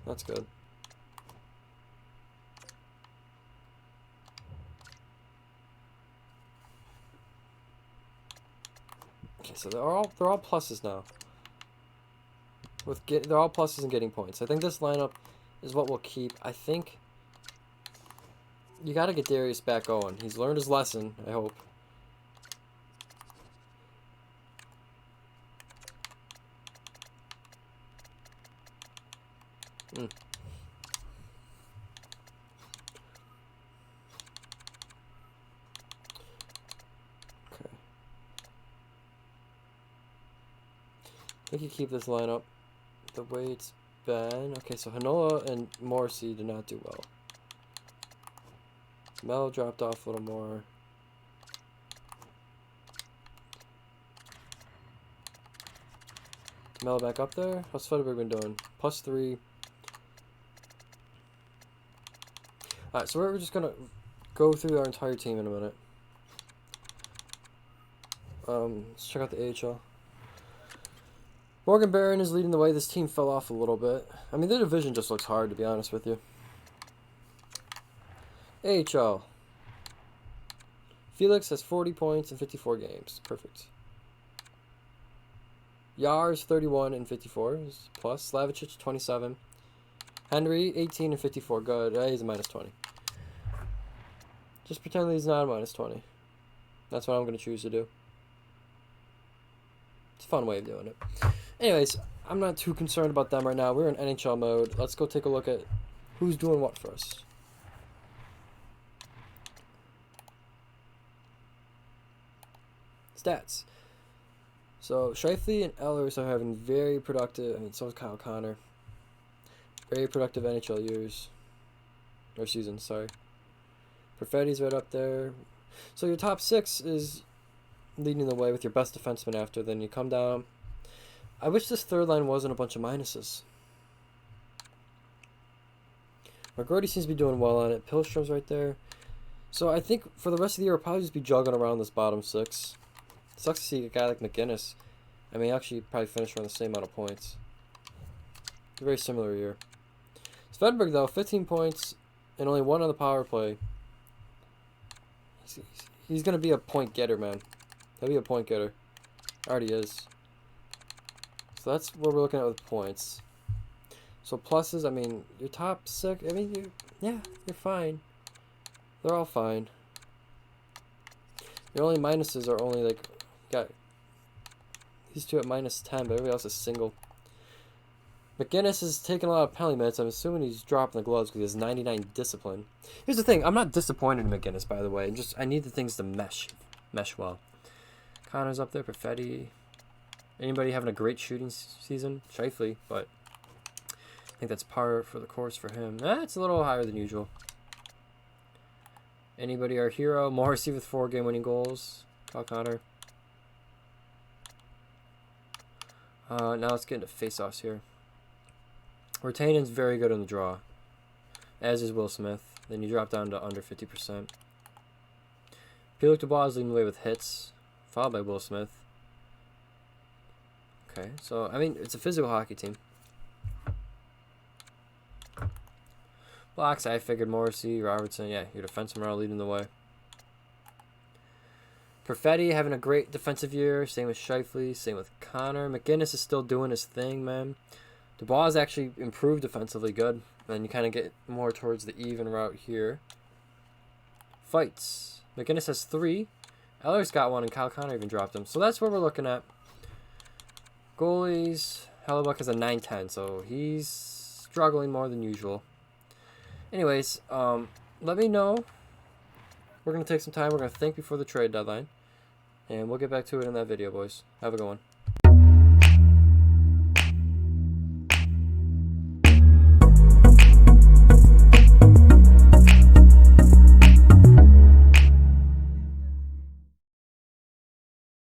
That's good. Okay, so they're all pluses now. They're all pluses and getting points. I think this lineup is what we'll keep. I think you got to get Darius back going. He's learned his lesson, I hope. Okay. I think you keep this lineup the way it's been. Okay, so Hanola and Morrissey did not do well. Mel dropped off a little more. Mel back up there. How's Federberg been doing? +3. Alright, so we're just gonna go through our entire team in a minute. Let's check out the AHL. Morgan Barron is leading the way. This team fell off a little bit. I mean, the division just looks hard, to be honest with you. AHL. Felix has 40 points in 54 games. Perfect. Yars, 31 and 54 is plus. Slavicic, 27. Henry, 18 and 54. Good. He's a -20. Just pretend that he's not a -20. That's what I'm going to choose to do. It's a fun way of doing it. Anyways, I'm not too concerned about them right now. We're in NHL mode. Let's go take a look at who's doing what for us. Stats. So, Shifley and Ellers are having very productive, I mean, so is Kyle Connor. Very productive NHL years. Or seasons, sorry. Perfetti's right up there. So your top 6 is leading the way with your best defenseman after. Then you come down. I wish this third line wasn't a bunch of minuses. McGrody seems to be doing well on it. Pillstrom's right there. So I think for the rest of the year, we'll probably just be juggling around this bottom 6. Sucks to see a guy like McGinnis. I mean, actually probably finish around the same amount of points. A very similar year. Svedberg, though, 15 points and only 1 on the power play. He's going to be a point getter, man. He'll be a point getter. Already is. So that's what we're looking at with points. So pluses, I mean, your top 6, I mean, you're fine. They're all fine. Your only minuses are only like, got these two at -10, but everybody else is single. McGinnis is taking a lot of penalty minutes. I'm assuming he's dropping the gloves because he has 99 discipline. Here's the thing, I'm not disappointed in McGinnis, by the way. I need the things to mesh well. Connor's up there, Perfetti. Anybody having a great shooting season? Shifley, but I think that's par for the course for him. It's a little higher than usual. Anybody our hero? Morrissey with 4 game-winning goals. Kyle Connor. Now let's get into face-offs here. Retainen's very good on the draw, as is Will Smith. Then you drop down to under 50%. Pierre-Luc Dubois is leading the way with hits, followed by Will Smith. Okay, so, I mean, it's a physical hockey team. Blocks, I figured Morrissey, Robertson, yeah, your defensemen are all leading the way. Perfetti having a great defensive year, same with Shifley, same with Connor. McGinnis is still doing his thing, man. Dubois actually improved defensively good. Then you kind of get more towards the even route here. Fights. McGinnis has 3. Eller's got 1, and Kyle Connor even dropped him. So that's what we're looking at. Goalies. Hellebuck has a 9-10, so he's struggling more than usual. Anyways, let me know. We're going to take some time. We're going to think before the trade deadline. And we'll get back to it in that video, boys. Have a good one.